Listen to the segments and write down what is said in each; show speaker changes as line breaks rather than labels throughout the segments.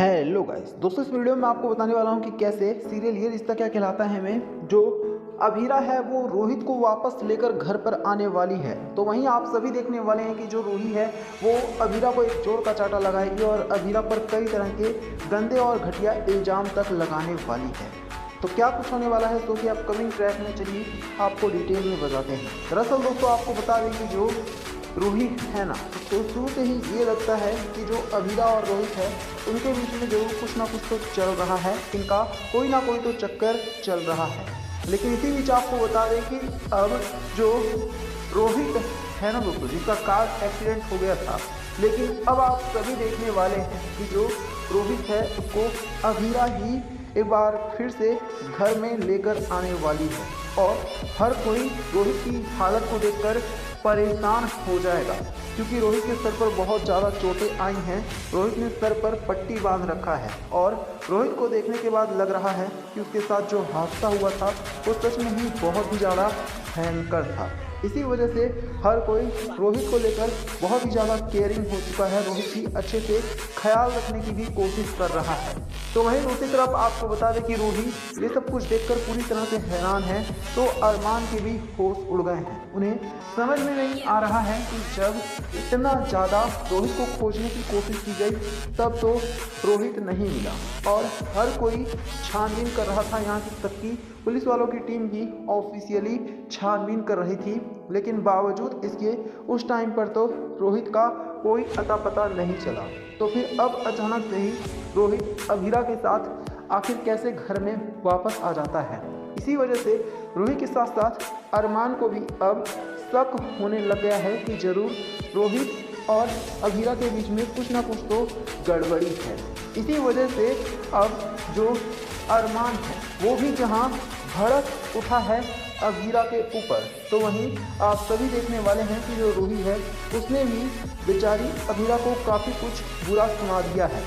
Hello guys, दोस्तों इस video में आपको बताने वाला हूं कि कैसे सीरियल ये रिश्ता क्या कहलाता है में जो अभीरा है वो रोहित को वापस लेकर घर पर आने वाली है। तो वहीं आप सभी देखने वाले हैं कि जो रूही है वो अभीरा को एक चोर का चाटा लगाएगी और अभीरा पर कई तरह के गंदे और घटिया इल्जाम तक लगाने वाली है। तो क्या कुछ होने वाला है तो कि आप कमिंग ट्रैक में चलिए आपको डिटेल में बताते हैं। दरअसल दोस्तों आपको बता दें कि जो रूही है ना, तो शुरू से ही ये लगता है कि जो अभीरा और रोहित है उनके बीच में जरूर कुछ ना कुछ तो चल रहा है, इनका कोई ना कोई तो चक्कर चल रहा है। लेकिन इसी बीच आपको बता दें कि अब जो रोहित है ना दोस्तों, जिसका कार एक्सीडेंट हो गया था, लेकिन अब आप सभी देखने वाले हैं कि जो रोहित है उसको अभीरा ही एक बार फिर से घर में लेकर आने वाली है और हर कोई रोहित की हालत को देखकर परेशान हो जाएगा, क्योंकि रोहित के सर पर बहुत ज़्यादा चोटें आई हैं। रोहित ने सर पर पट्टी बांध रखा है और रोहित को देखने के बाद लग रहा है कि उसके साथ जो हादसा हुआ था वो सच में ही बहुत ही ज़्यादा भयंकर था। इसी वजह से हर कोई रोहित को लेकर बहुत ही ज़्यादा केयरिंग हो चुका है, रोहित की अच्छे से ख्याल रखने की भी कोशिश कर रहा है। तो वहीं दूसरी तरफ आपको बता दें कि रूही ये सब कुछ देखकर पूरी तरह से हैरान है, तो अरमान के भी होश उड़ गए हैं। उन्हें समझ में नहीं आ रहा है कि जब इतना ज़्यादा रोहित को खोजने की कोशिश की गई तब तो रोहित नहीं मिला और हर कोई छानबीन कर रहा था। यहाँ तक कि पुलिस वालों की टीम भी ऑफिशियली छानबीन कर रही थी, लेकिन बावजूद इसके उस टाइम पर तो रोहित का कोई अता पता नहीं चला। तो फिर अब अचानक से ही रोहित अभीरा के साथ आखिर कैसे घर में वापस आ जाता है। इसी वजह से रोहित के साथ साथ अरमान को भी अब शक होने लग गया है कि जरूर रोहित और अभीरा के बीच में कुछ ना कुछ तो गड़बड़ी है। इसी वजह से अब जो अरमान है वो भी जहां भड़क उठा है अभीरा के ऊपर, तो वहीं आप सभी देखने वाले हैं कि जो रूही है उसने भी बेचारी अभीरा को काफ़ी कुछ बुरा सुना दिया है।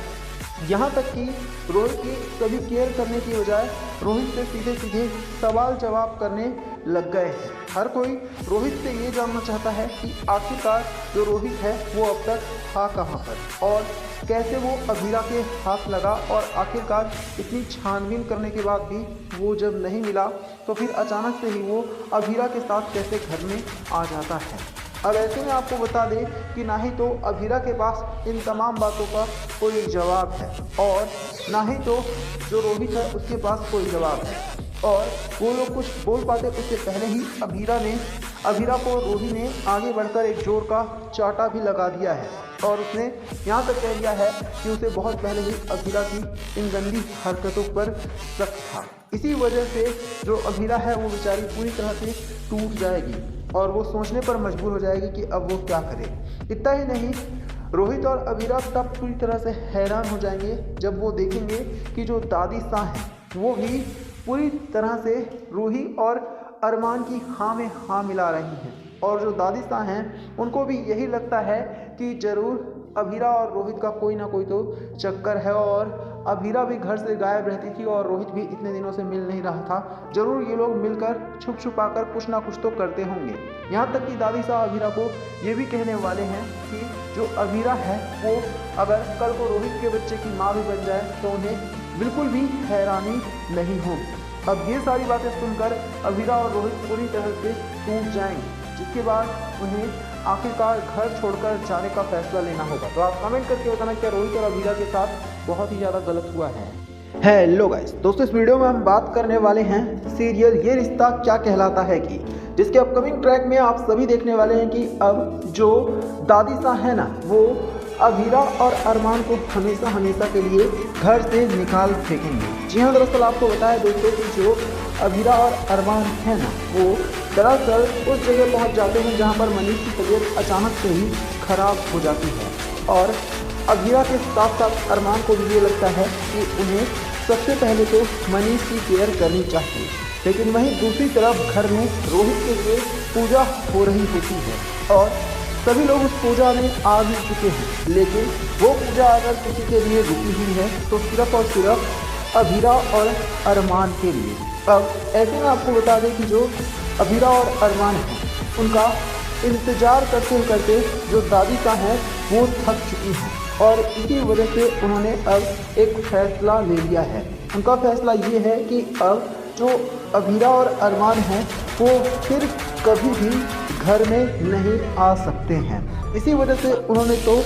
यहाँ तक कि रोहित की कभी केयर करने की बजाय रोहित से सीधे सीधे सवाल जवाब करने लग गए हैं। हर कोई रोहित से ये जानना चाहता है कि आखिरकार जो रोहित है वो अब तक था कहाँ पर और कैसे वो अभीरा के हाथ लगा, और आखिरकार इतनी छानबीन करने के बाद भी वो जब नहीं मिला तो फिर अचानक से ही वो अभीरा के साथ कैसे घर में आ जाता है। अब ऐसे में आपको बता दें कि ना ही तो अभीरा के पास इन तमाम बातों का कोई जवाब है और ना ही तो जो रोहित है उसके पास कोई जवाब है, और वो लोग कुछ बोल पाते उससे पहले ही अभीरा को रूही ने आगे बढ़कर एक जोर का चाटा भी लगा दिया है और उसने यहाँ तक कह दिया है कि उसे बहुत पहले ही अभीरा की इन गंदी हरकतों पर शक था। इसी वजह से जो अभीरा है वो बेचारी पूरी तरह से टूट जाएगी और वो सोचने पर मजबूर हो जाएगी कि अब वो क्या करे। इतना ही नहीं, रोहित और अभीरा तब पूरी तरह से हैरान हो जाएंगे जब वो देखेंगे कि जो दादी सा हैं वो भी पूरी तरह से रूही और अरमान की हाँ में हाँ मिला रही हैं, और जो दादी सा हैं उनको भी यही लगता है कि ज़रूर अभीरा और रोहित का कोई ना कोई तो चक्कर है और अभीरा भी घर से गायब रहती थी और रोहित भी इतने दिनों से मिल नहीं रहा था। ज़रूर ये लोग मिलकर छुप छुपाकर कुछ ना कुछ तो करते होंगे। यहाँ तक कि दादी साहब अभीरा को ये भी कहने वाले हैं कि जो अभीरा है वो अगर कल को रोहित के बच्चे की माँ भी बन जाए तो उन्हें बिल्कुल भी हैरानी नहीं होगी। अब ये सारी बातें सुनकर अभीरा और रोहित पूरी तरह से टूट जाएंगे, जिसके बाद उन्हें आखिरकार घर छोड़कर जाने का फैसला लेना होगा। तो आप कमेंट करके बताना क्या रोहित और अभीरा के साथ बहुत ही ज़्यादा गलत हुआ है। हेलो गाइस, दोस्तों इस वीडियो में हम बात करने वाले हैं सीरियल ये रिश्ता क्या कहलाता है की, जिसके अपकमिंग ट्रैक में आप सभी देखने वाले हैं कि अब जो दादी सा है ना वो अभीरा और अरमान को हमेशा हमेशा के लिए घर से निकाल फेंकेंगे। जी हाँ, दरअसल आपको बताया दोस्तों कि जो अभीरा और अरमान है ना वो दरअसल उस जगह पहुंच जाते हैं जहां पर मनीष की तबीयत अचानक से ही खराब हो जाती है, और अभीरा के साथ साथ अरमान को भी ये लगता है कि उन्हें सबसे पहले तो मनीष की केयर करनी चाहिए। लेकिन वहीं दूसरी तरफ घर में रोहित के लिए पूजा हो रही होती है और सभी लोग उस पूजा में आ भी चुके हैं, लेकिन वो पूजा अगर किसी के लिए रुकी हुई है तो सिर्फ और सिर्फ अभीरा और अरमान के लिए। अब ऐसे में आपको बता दें कि जो अभीरा और अरमान हैं उनका इंतज़ार करते करते जो दादी का है वो थक चुकी हैं और इसी वजह से उन्होंने अब एक फैसला ले लिया है। उनका फैसला ये है कि अब जो अभीरा और अरमान हैं वो फिर कभी भी घर में नहीं आ सकते हैं। इसी वजह से उन्होंने तो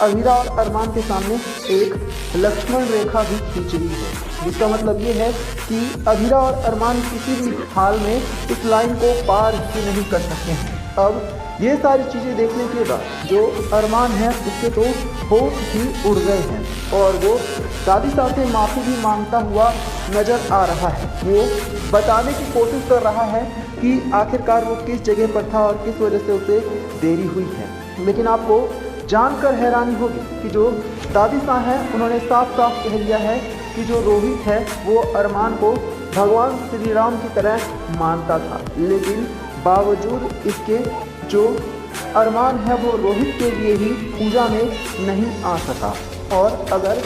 अभीरा और अरमान के सामने एक लक्ष्मण रेखा भी खींच ली है, जिसका मतलब ये है कि अभीरा और अरमान किसी भी हाल में इस लाइन को पार ही नहीं कर सकते हैं। अब ये सारी चीज़ें देखने के बाद जो अरमान है उसके तो होश ही उड़ गए हैं और वो दादी साहब से माफ़ी भी मांगता हुआ नज़र आ रहा है। वो बताने की कोशिश कर रहा है कि आखिरकार वो किस जगह पर था और किस वजह से उसे देरी हुई है। लेकिन आपको जानकर हैरानी होगी कि जो दादी साहब हैं उन्होंने साफ साफ कह दिया है कि जो रोहित है वो अरमान को भगवान श्री राम की तरह मानता था, लेकिन बावजूद इसके जो अरमान है वो रोहित के लिए ही पूजा में नहीं आ सका। और अगर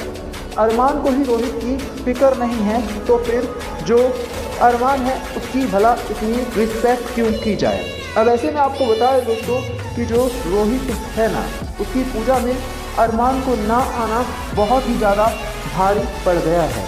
अरमान को ही रोहित की फिक्र नहीं है तो फिर जो अरमान है उसकी भला इतनी रिस्पेक्ट क्यों की जाए। अब ऐसे में आपको बताया दोस्तों कि जो रोहित है ना, उसकी पूजा में अरमान को ना आना बहुत ही ज़्यादा भारी पड़ गया है।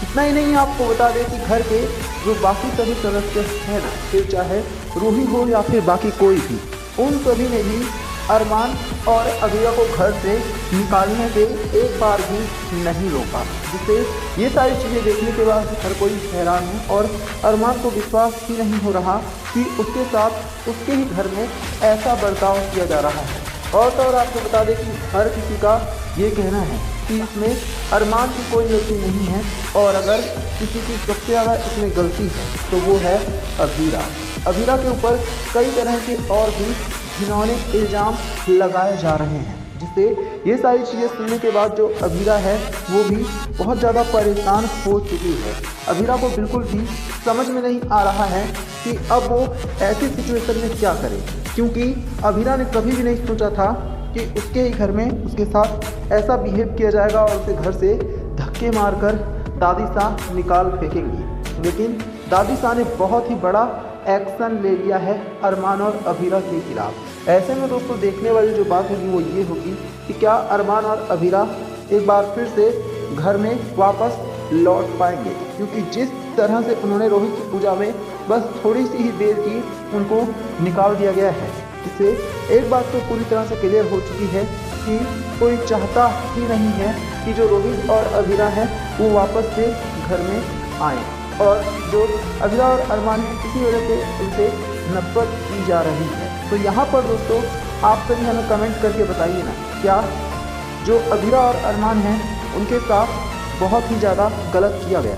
इतना ही नहीं, आपको बता दें कि घर के जो बाकी सभी सदस्य हैं ना, फिर चाहे रूही हो या फिर बाकी कोई भी, उन सभी ने भी अरमान और अभीरा को घर से निकालने पे एक बार भी नहीं रोका, जिससे ये सारी चीज़ें देखने के बाद हर कोई हैरान है और अरमान को विश्वास ही नहीं हो रहा कि उसके साथ उसके ही घर में ऐसा बर्ताव किया जा रहा है। और तो और आपको बता दें कि हर किसी का ये कहना है कि इसमें अरमान की कोई गलती नहीं है और अगर किसी की सबसे ज़्यादा इसमें गलती है तो वो है अभीरा। अभीरा के ऊपर कई तरह के और भी घिनौने इल्ज़ाम लगाए जा रहे हैं, जिससे ये सारी चीज़ें सुनने के बाद जो अभीरा है वो भी बहुत ज़्यादा परेशान हो चुकी है। अभीरा को बिल्कुल भी समझ में नहीं आ रहा है कि अब वो ऐसी सिचुएशन में क्या करे, क्योंकि अभीरा ने कभी भी नहीं सोचा था कि उसके ही घर में उसके साथ ऐसा बिहेव किया जाएगा और उसे घर से धक्के मारकर दादी साहब निकाल फेंकेंगी। लेकिन दादी साहब ने बहुत ही बड़ा एक्शन ले लिया है अरमान और अभीरा के खिलाफ। ऐसे में दोस्तों देखने वाली जो बात होगी वो ये होगी कि क्या अरमान और अभीरा एक बार फिर से घर में वापस लौट पाएंगे, क्योंकि जिस तरह से उन्होंने रोहित की पूजा में बस थोड़ी सी ही देर की उनको निकाल दिया गया है। इससे एक बात तो पूरी तरह से क्लियर हो चुकी है कि कोई चाहता ही नहीं है कि जो रोहित और अभीरा है वो वापस से घर में आए, और जो अभीरा और अरमान है इसी वजह से उनसे नफरत की जा रही है। तो यहाँ पर दोस्तों आप सभी हमें कमेंट करके बताइए ना, क्या जो अभीरा और अरमान हैं उनके साथ बहुत ही ज़्यादा गलत किया गया?